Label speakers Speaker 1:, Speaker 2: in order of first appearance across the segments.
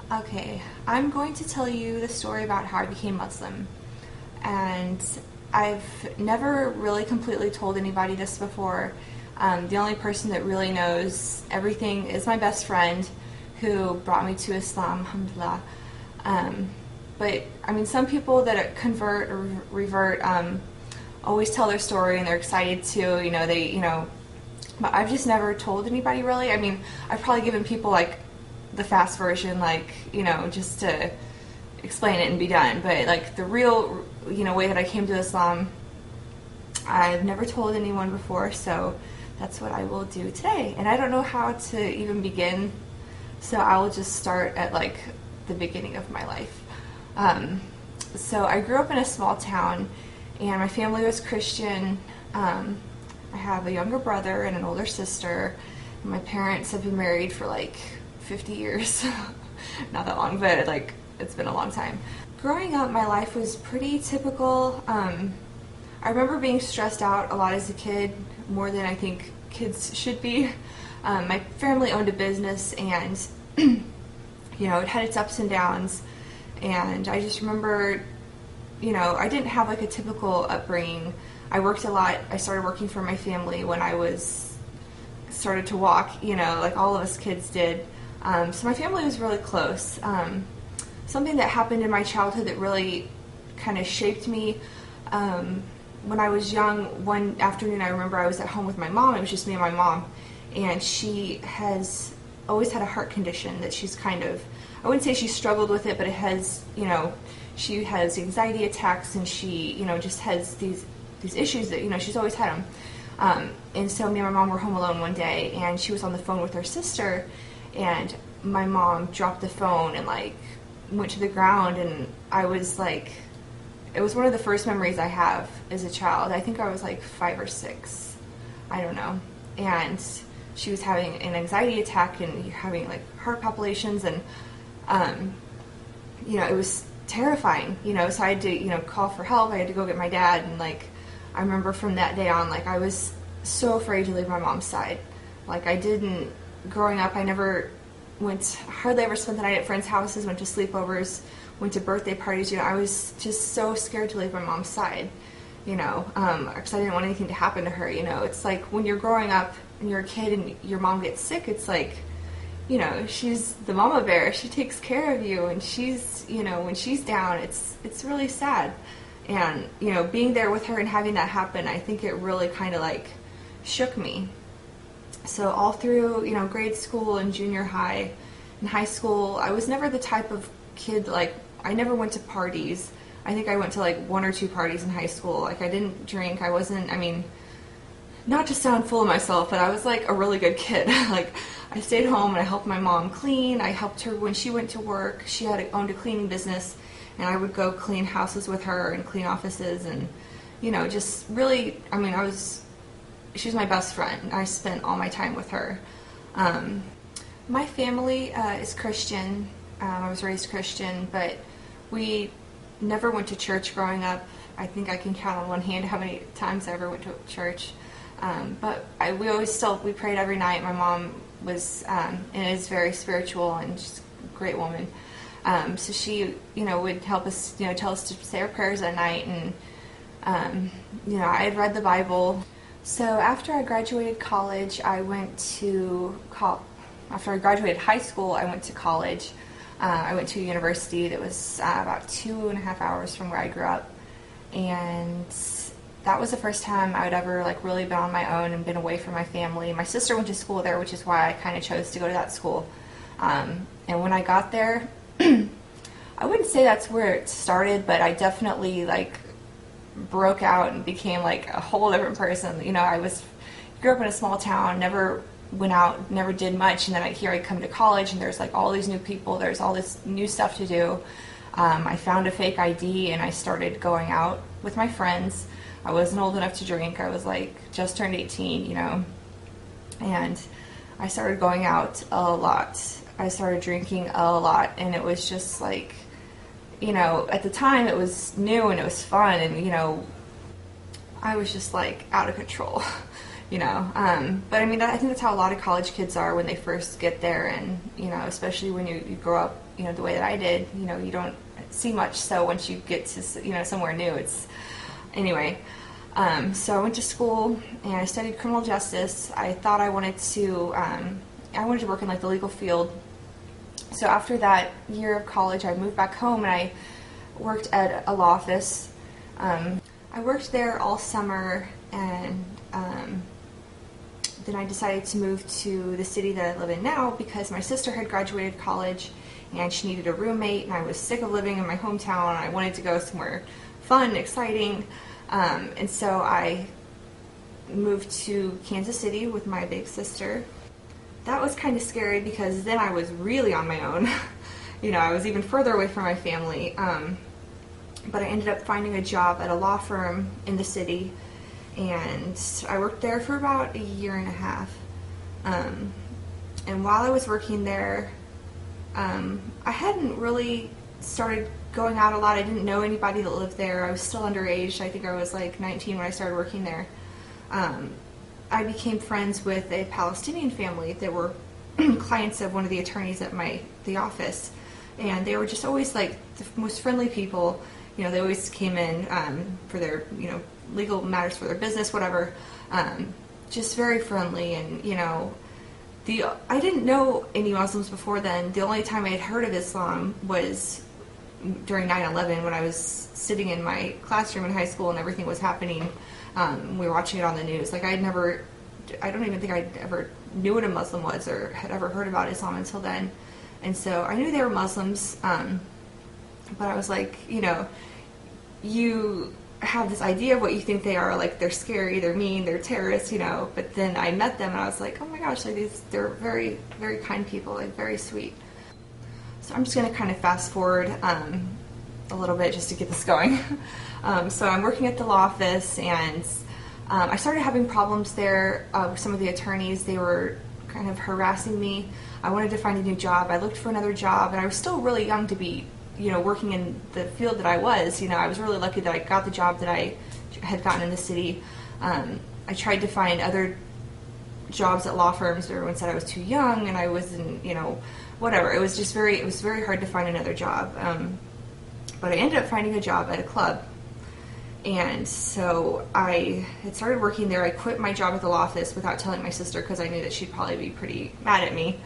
Speaker 1: Okay, I'm going to tell you the story about how I became Muslim. And I've never really completely told anybody this before. The only person that really knows everything is my best friend who brought me to Islam, alhamdulillah. But, I mean, some people that convert or revert always tell their story and they're excited to, but I've just never told anybody really. I mean, I've probably given people like the fast version, just to explain it and be done. But like the real, way that I came to Islam, I've never told anyone before, so that's what I will do today. And I don't know how to even begin, so I will just start at like the beginning of my life. So I grew up in a small town, and my family was Christian. I have a younger brother and an older sister. And my parents have been married for like 50 years. Not that long, but like it's been a long time. Growing up, my life was pretty typical. I remember being stressed out a lot as a kid, more than I think kids should be. My family owned a business, and it had its ups and downs. And I just remember, I didn't have like a typical upbringing. I worked a lot. I started working for my family when I started to walk, like all of us kids did. So my family was really close. Something that happened in my childhood that really kind of shaped me, when I was young, one afternoon I remember I was at home with my mom. It was just me and my mom, and she has always had a heart condition that she's kind of, I wouldn't say she struggled with it, but it has, she has anxiety attacks, and she, just has these issues that, she's always had them. And so me and my mom were home alone one day, and she was on the phone with her sister, and my mom dropped the phone and like went to the ground, and I was like, it was one of the first memories I have as a child. I think I was like 5 or 6, I don't know. And she was having an anxiety attack and having like heart palpitations, and it was terrifying, so I had to, call for help. I had to go get my dad, and like I remember from that day on, like I was so afraid to leave my mom's side. Like growing up, I never hardly ever spent the night at friends' houses, went to sleepovers, went to birthday parties. I was just so scared to leave my mom's side, because I didn't want anything to happen to her. It's like when you're growing up and you're a kid and your mom gets sick, it's like, she's the mama bear. She takes care of you, and she's, when she's down, it's really sad. And, being there with her and having that happen, I think it really kind of like shook me. So all through, grade school and junior high and high school, I was never the type of kid, like, I never went to parties. I think I went to like 1 or 2 parties in high school. Like, I didn't drink. I wasn't, not to sound full of myself, but I was like a really good kid. Like, I stayed home and I helped my mom clean. I helped her when she went to work. She owned a cleaning business, and I would go clean houses with her and clean offices, and, just really, she was my best friend. I spent all my time with her. My family is Christian. I was raised Christian, but we never went to church growing up. I think I can count on one hand how many times I ever went to church. But we prayed every night. My mom was and is very spiritual, and she's a great woman. So she, would help us, tell us to say our prayers at night, and I had read the Bible. So after I graduated college, after I graduated high school, I went to college. I went to a university that was about 2.5 hours from where I grew up, and that was the first time I would ever like really been on my own and been away from my family. My sister went to school there, which is why I kind of chose to go to that school. And when I got there, I wouldn't say that's where it started, but I definitely like broke out and became like a whole different person. I grew up in a small town, never went out, never did much, and then here I come to college, and there's like all these new people, there's all this new stuff to do. I found a fake ID, and I started going out with my friends. I wasn't old enough to drink. I was like just turned 18, and I started going out a lot. I started drinking a lot, and it was just like, at the time it was new and it was fun, and I was just like out of control. But I think that's how a lot of college kids are when they first get there, and especially when you grow up the way that I did, you don't see much. So once you get to, somewhere new, anyway. So I went to school and I studied criminal justice. I thought I wanted to work in like the legal field. So after that year of college, I moved back home and I worked at a law office. I worked there all summer, and then I decided to move to the city that I live in now because my sister had graduated college and she needed a roommate, and I was sick of living in my hometown and I wanted to go somewhere fun, exciting. And so I moved to Kansas City with my big sister. That was kind of scary because then I was really on my own. I was even further away from my family. But I ended up finding a job at a law firm in the city, and I worked there for about a year and a half. And while I was working there, I hadn't really started going out a lot. I didn't know anybody that lived there. I was still underage. I think I was like 19 when I started working there. I became friends with a Palestinian family that were clients of one of the attorneys at the office, and they were just always like the most friendly people. They always came in for their legal matters for their business, whatever. Just very friendly, and I didn't know any Muslims before then. The only time I had heard of Islam was during 9/11 when I was sitting in my classroom in high school and everything was happening. We were watching it on the news. Like I don't even think I ever knew what a Muslim was or had ever heard about Islam until then. And so I knew they were Muslims, but I was like, you have this idea of what you think they are, like they're scary, they're mean, they're terrorists, but then I met them and I was like, oh my gosh, like they're very, very kind people, like very sweet. So I'm just going to kind of fast forward a little bit just to get this going. So I'm working at the law office, and I started having problems there with some of the attorneys. They were kind of harassing me. I wanted to find a new job. I looked for another job, and I was still really young to be working in the field that I was. I was really lucky that I got the job that I had gotten in the city. I tried to find other jobs at law firms, but everyone said I was too young and I wasn't, whatever. It was very hard to find another job. But I ended up finding a job at a club. And so I had started working there. I quit my job at the law office without telling my sister because I knew that she'd probably be pretty mad at me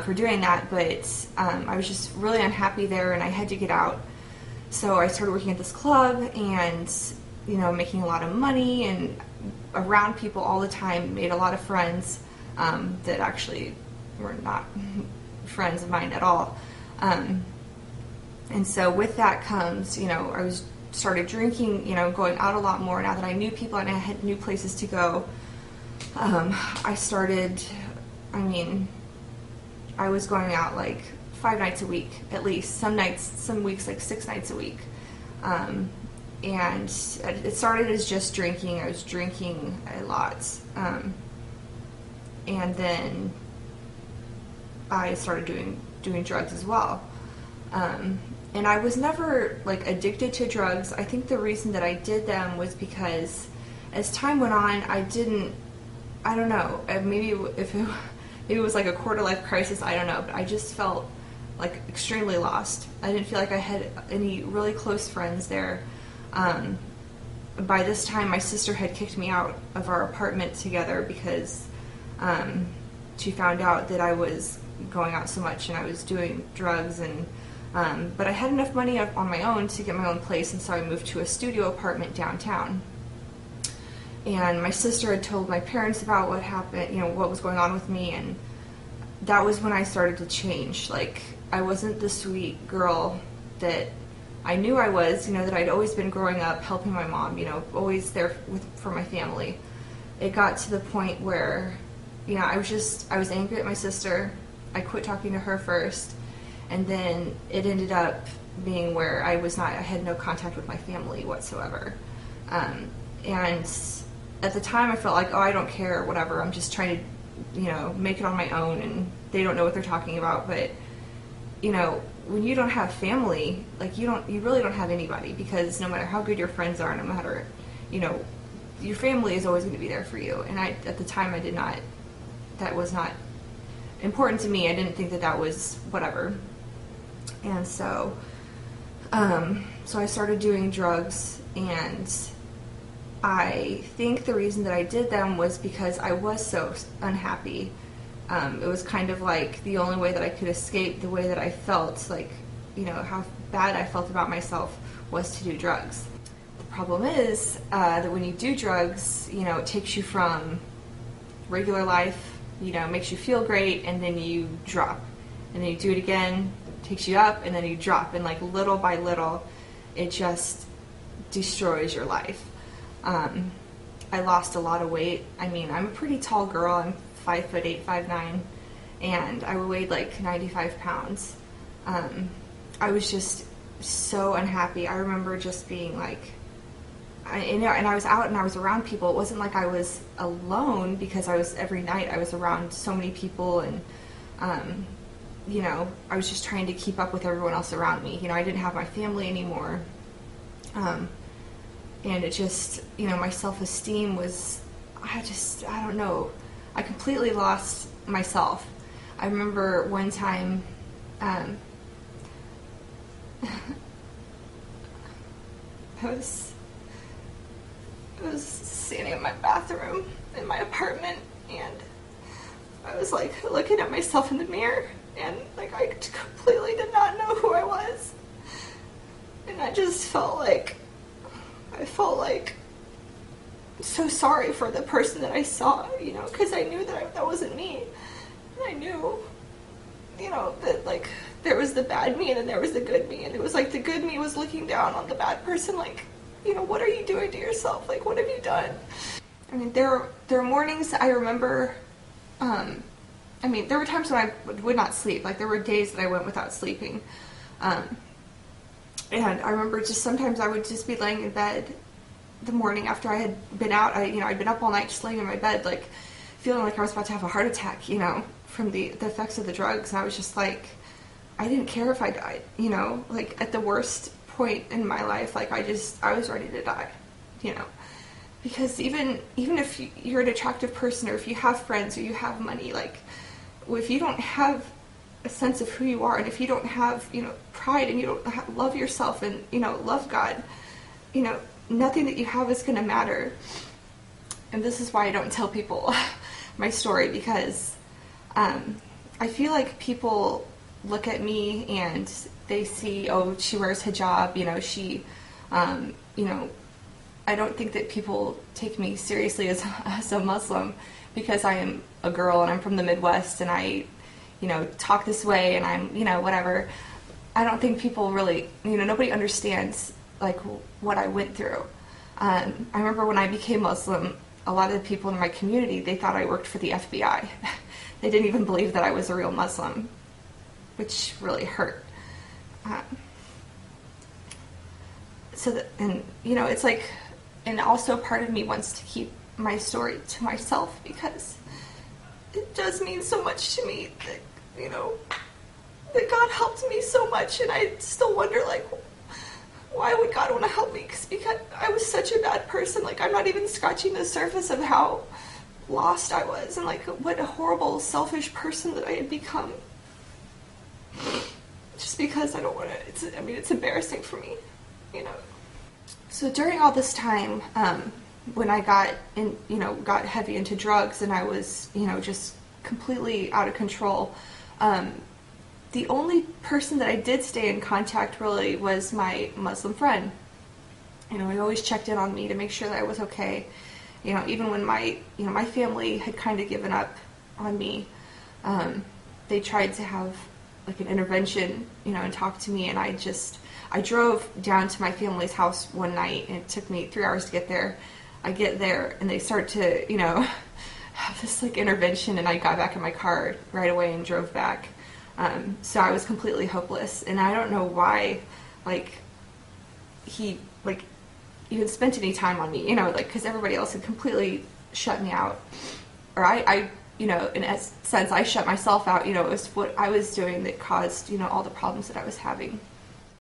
Speaker 1: for doing that, but I was just really unhappy there and I had to get out. So I started working at this club and, making a lot of money and around people all the time, made a lot of friends that actually were not friends of mine at all. And so with that comes, I started drinking, going out a lot more now that I knew people and I had new places to go. I was going out like 5 nights a week at least, some weeks like 6 nights a week. And it started as just drinking. I was drinking a lot. And then I started doing drugs as well. And I was never like addicted to drugs. I think the reason that I did them was because as time went on, I don't know, maybe it was like a quarter-life crisis, I don't know, but I just felt like extremely lost. I didn't feel like I had any really close friends there. By this time, my sister had kicked me out of our apartment together because she found out that I was going out so much and I was doing drugs, but I had enough money on my own to get my own place, and so I moved to a studio apartment downtown. And my sister had told my parents about what happened, what was going on with me, and that was when I started to change. Like, I wasn't the sweet girl that I knew I was, that I'd always been growing up helping my mom, always there for my family. It got to the point where, I was angry at my sister. I quit talking to her first, and then it ended up being where I had no contact with my family whatsoever. And at the time I felt like, oh, I don't care, whatever, I'm just trying to, make it on my own, and they don't know what they're talking about. But, when you don't have family, like, you really don't have anybody, because no matter how good your friends are, no matter, your family is always going to be there for you. And at the time, that was not important to me. I didn't think that was whatever. And so I started doing drugs, and I think the reason that I did them was because I was so unhappy. It was kind of like the only way that I could escape the way that I felt, like, you know, how bad I felt about myself, was to do drugs. The problem is that when you do drugs, you know, it takes you from regular life, you know, makes you feel great, and then you drop. And then you do it again, takes you up, and then you drop. And like little by little, it just destroys your life. I lost a lot of weight. I mean, I'm a pretty tall girl. I'm 5'8", 5'9", and I weighed like 95 pounds. I was just so unhappy. I remember just being like, and I was out and I was around people. It wasn't like I was alone, because every night I was around so many people, and you know, I was just trying to keep up with everyone else around me. You know, I didn't have my family anymore. And it just, you know, my self-esteem was, I don't know, I completely lost myself. I remember one time, I was standing in my bathroom in my apartment, and I was like looking at myself in the mirror, and like I completely did not know who I was. And I just felt like, so sorry for the person that I saw, you know, because I knew that that wasn't me. And I knew, you know, that like there was the bad me and then there was the good me, and it was like the good me was looking down on the bad person, like, you know, what are you doing to yourself? Like, what have you done? I mean, there are mornings I remember, I mean, there were times when I would not sleep. Like, there were days that I went without sleeping. And I remember just sometimes I would just be laying in bed the morning after I had been out. I'd been up all night just laying in my bed, like, feeling like I was about to have a heart attack, you know, from the effects of the drugs. And I was just like, I didn't care if I died, you know, like, at the worst point in my life, like, I was ready to die, you know. Because even if you're an attractive person, or if you have friends, or you have money, like, if you don't have a sense of who you are, and if you don't have, you know, pride, and you don't love yourself, and, you know, love God, you know, nothing that you have is going to matter. And this is why I don't tell people my story, because I feel like people look at me and they see, oh, she wears hijab, you know, she, you know, I don't think that people take me seriously as a Muslim, because I am a girl and I'm from the Midwest, and I, you know, talk this way, and I'm, you know, whatever. I don't think people really, you know, nobody understands, like, what I went through. I remember when I became Muslim, a lot of the people in my community, they thought I worked for the FBI. They didn't even believe that I was a real Muslim, which really hurt. And, you know, it's like, and also part of me wants to keep my story to myself, because it does mean so much to me that, you know, that God helped me so much, and I still wonder, like, why would God want to help me? Because I was such a bad person. Like, I'm not even scratching the surface of how lost I was, and like what a horrible, selfish person that I had become. Just because I don't want to, I mean, it's embarrassing for me, you know. So during all this time, when I got heavy into drugs, and I was, you know, just completely out of control, the only person that I did stay in contact really was my Muslim friend. You know, he always checked in on me to make sure that I was okay. You know, even when my family had kind of given up on me, they tried to have like an intervention, you know, and talk to me, and I drove down to my family's house one night, and it took me 3 hours to get there. I get there, and they start to, you know, have this like intervention, and I got back in my car right away and drove back. So I was completely hopeless, and I don't know why, like, he, like, even spent any time on me, you know, like, because everybody else had completely shut me out, or I, you know, in a sense, I shut myself out, you know. It was what I was doing that caused, you know, all the problems that I was having.